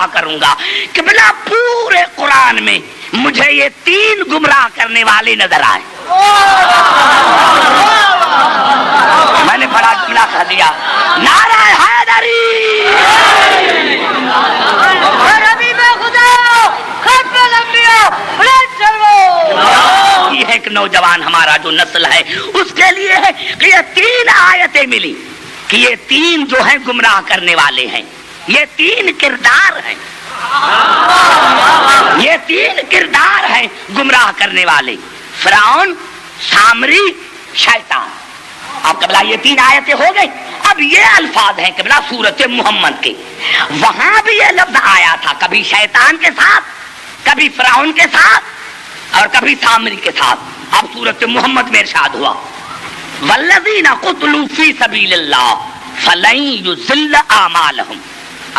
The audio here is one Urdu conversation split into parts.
گمراہ کروں گا. قبلہ پورے قرآن میں مجھے یہ 3 گمراہ کرنے والے نظر آئے. میں نے بڑا جملہ کہہ دیا, نعرہ حیدری. یہ ایک نوجوان ہمارا جو نسل ہے اس کے لیے ہے کہ یہ 3 آیتیں ملی کہ یہ 3 جو ہیں گمراہ کرنے والے ہیں. یہ 3 کردار ہیں, یہ 3 کردار ہیں گمراہ کرنے والے, فرعون, سامری, شیطان. اب قبلہ یہ 3 آیتیں ہو گئی. اب یہ الفاظ ہیں قبلہ سورت محمد کے, وہاں بھی یہ لفظ آیا تھا, کبھی شیطان کے ساتھ, کبھی فرعون کے ساتھ اور کبھی سامری کے ساتھ. اب سورت محمد میں ارشاد ہوا والذین قتلوا فی سبیل اللہ فلن یضل اعمالهم.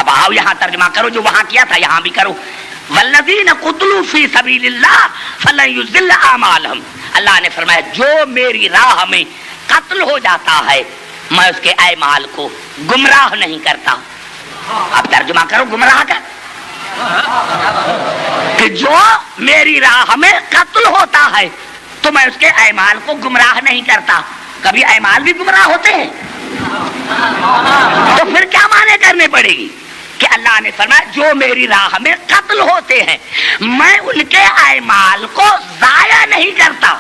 اب آؤ یہاں ترجمہ کرو, جو وہاں کیا تھا یہاں بھی کرو. والذین قتلوا فی سبیل اللہ فلن یضل اعمالهم. اللہ نے فرمایا جو میری راہ میں قتل ہو جاتا ہے میں اس کے اعمال کو گمراہ نہیں کرتا. اب ترجمہ کرو گمراہ کا, کہ جو میری راہ میں قتل ہوتا ہے تو میں اس کے اعمال کو گمراہ نہیں کرتا. کبھی اعمال بھی گمراہ ہوتے ہیں تو پھر کیا معنی کرنے پڑے گی کہ اللہ نے فرمایا جو میری راہ میں قتل ہوتے ہیں میں ان کے اعمال کو ضائع نہیں کرتا.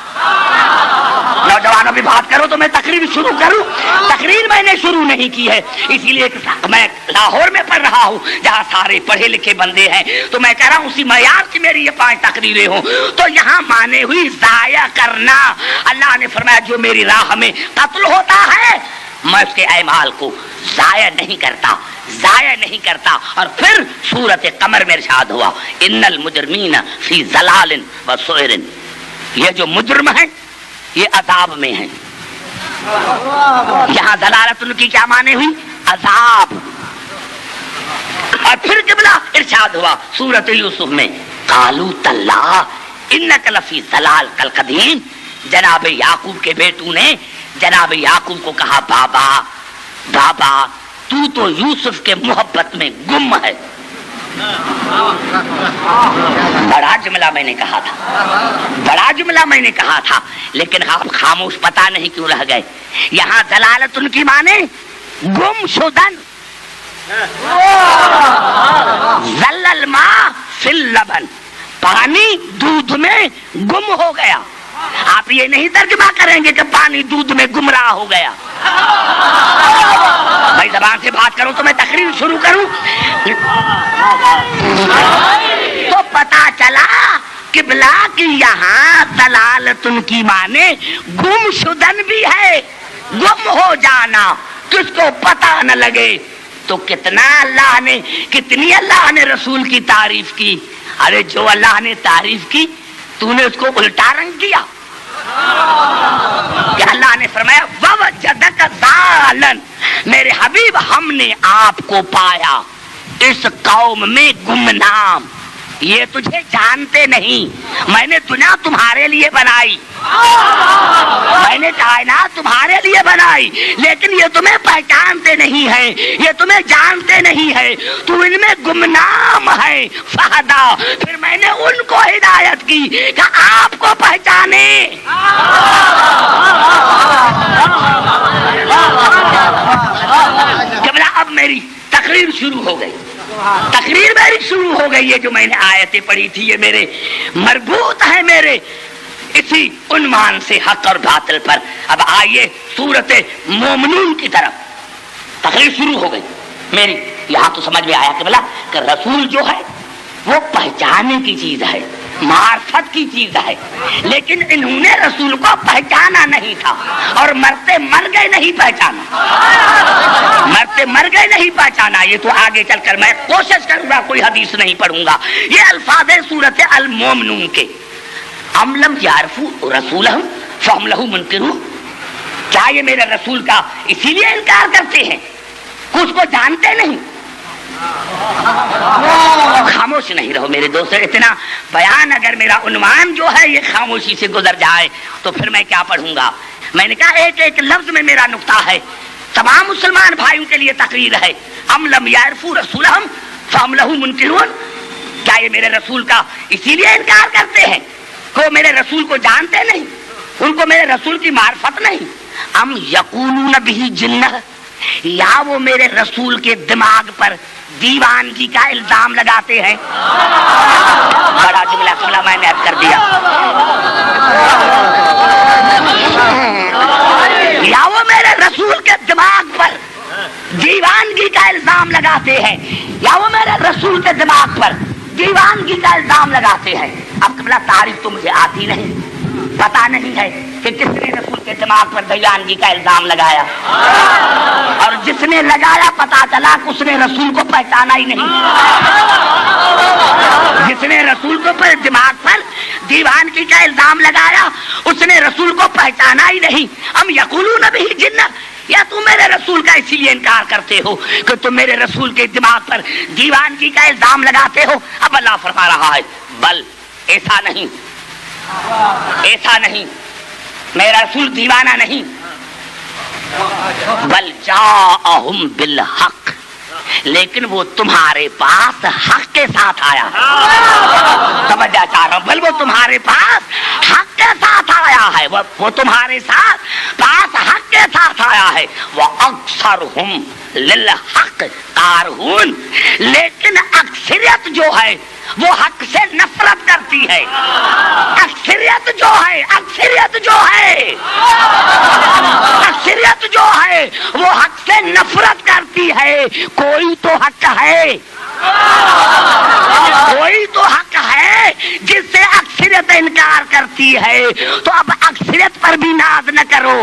نوجوانوں بھی بات کرو تو میں تقریر شروع کروں. تقریر میں نے شروع نہیں کی ہے, اسی لیے میں لاہور میں پڑھ رہا ہوں جہاں سارے پڑھے لکھے بندے ہیں, تو میں کہہ رہا ہوں اسی معیار کی میری یہ 5 تقریریں ہوں. تو یہاں مانے ہوئی ضائع کرنا. اللہ نے فرمایا جو میری راہ میں قتل ہوتا ہے میں اس کے اعمال کو ضائع نہیں کرتا, ضائع نہیں کرتا. اور پھر سورت قمر میں ارشاد ہوا ان المجرمین فی ضلال و سعر. یہ جو مجرم ہیں یہ عذاب میں ہیں. یہاں ضلالت ان کی کیا معنی ہوئی؟ عذاب. اور پھر قبلہ ارشاد ہوا سورت یوسف میں قالوا تاللہ انک لفی ضلال القدیم. جناب یعقوب کے بیٹوں نے جناب یعقوب کو کہا بابا بابا تو یوسف کے محبت میں گم ہے. بڑا جملہ میں نے کہا تھا, بڑا جملہ میں نے کہا تھا, لیکن آپ خاموش پتہ نہیں کیوں رہ گئے. یہاں ضلالت ان کی معنی گم شدن. ظل الماء فی اللبن, پانی دودھ میں گم ہو گیا. آپ یہ نہیں ترجمہ کریں گے کہ پانی دودھ میں گمراہ ہو گیا. بھائی زبان سے بات کروں تو میں تقریر شروع کروں. تو پتا چلا قبلہ کی یہاں دلالت ان کی معنی گم شدن بھی ہے, گم ہو جانا, کس کو پتا نہ لگے. تو کتنی اللہ نے رسول کی تعریف کی. ارے جو اللہ نے تعریف کی تو نے اس کو الٹا رنگ کیا. کہ اللہ نے فرمایا وَوَجَدَكَ ضَالًا, میرے حبیب ہم نے آپ کو پایا اس قوم میں گمنام. یہ تجھے جانتے نہیں, میں نے دنیا تمہارے لیے بنائی, میں نے کائنات تمہارے لیے بنائی, لیکن یہ تمہیں پہچانتے نہیں ہیں, یہ تمہیں جانتے نہیں ہیں, تو ان میں گمنام ہے. فہدا, پھر میں نے ان کو ہدایت کی کہ آپ کو پہچانے. اب میری تقریر شروع ہو گئی, تقریر میری شروع ہو گئی. یہ جو میں نے آیتیں پڑھی تھی یہ میرے مربوط ہیں میرے اسی عنوان سے, حق اور باطل پر. اب آئیے سورت مومنون کی طرف. تقریر شروع ہو گئی میری. یہاں تو سمجھ میں آیا کہ رسول جو ہے وہ پہچانے کی چیز ہے, معرفت کی چیز ہے, لیکن انہوں نے رسول کو پہچانا نہیں تھا اور مرتے مر گئے نہیں پہچانا, مرتے مر گئے نہیں پہچانا. یہ تو آگے چل کر میں کوشش کروں گا کوئی حدیث نہیں پڑھوں گا. یہ الفاظ ہے سورت المومنون کے. ام لم یعرفوا رسولہم فہم لہ منکرون. کیا یہ میرے رسول کا اسی لیے انکار کرتے ہیں کہ اس کو جانتے نہیں؟ خاموش نہیں رہو میرے دوست. اتنا بیان اگر میرا عنوان جو ہے یہ خاموشی سے گزر جائے تو پھر میں کیا پڑھوں گا. میں نے کہا ایک ایک لفظ میں میرا نقطہ ہے, تمام مسلمان بھائیوں کے لیے تقریر ہے. ام لم یعرفوا رسولہم فہم لہو منکرون، کیا یہ میرے رسول کا اسی لیے انکار کرتے ہیں کہ وہ میرے رسول کو جانتے نہیں، ان کو میرے رسول کی معرفت نہیں؟ ام یقولون بہ جنہ، یا وہ میرے رسول کے دماغ پر دیوانگی کا الزام لگاتے ہیں؟ بڑا جملہ میں نے عرض کر دیا، یا وہ میرے رسول کے دماغ پر دیوانگی کا الزام لگاتے ہیں، یا وہ میرے رسول کے دماغ پر دیوانگی کا الزام لگاتے ہیں۔ اب قبلہ تعریف تو مجھے آتی نہیں، پتا نہیں ہے کہ کس نے رسول کے دماغ پر دیوانگی کا الزام لگایا، اور جس نے لگایا پتا چلا کہ اس نے رسول کو پہچانا ہی نہیں۔ جس نے رسول کو دماغ پر دیوانگی کا الزام لگایا اس نے رسول کو پہچانا ہی نہیں۔ ہم یقولون بہ جنہ، یا تم میرے رسول کا اسی لیے انکار کرتے ہو کہ تم میرے رسول کے دماغ پر دیوانگی کا الزام لگاتے ہو۔ اب اللہ فرما رہا ہے بل، ایسا نہیں، ایسا نہیں، میرا رسول دیوانہ نہیں، بل جاءہم بالحق، لیکن وہ تمہارے پاس حق کے ساتھ آیا۔ سمجھا چاہ رہا ہوں، بل وہ تمہارے پاس حق کے ساتھ آیا ہے، وہ تمہارے ساتھ پاس حق کے ساتھ آیا ہے۔ وَأَكْثَرُهُمْ لِلْحَقِّ كَارِهُونَ، لیکن اکثریت جو ہے وہ حق سے نفرت کرتی ہے۔ اکثریت جو ہے، اکثریت جو ہے، اکثریت جو ہے وہ حق سے نفرت کرتی ہے۔ کوئی تو حق ہے، کوئی تو حق ہے جس سے اکثریت انکار کرتی ہے، تو اب اکثریت پر بھی ناز نہ کرو۔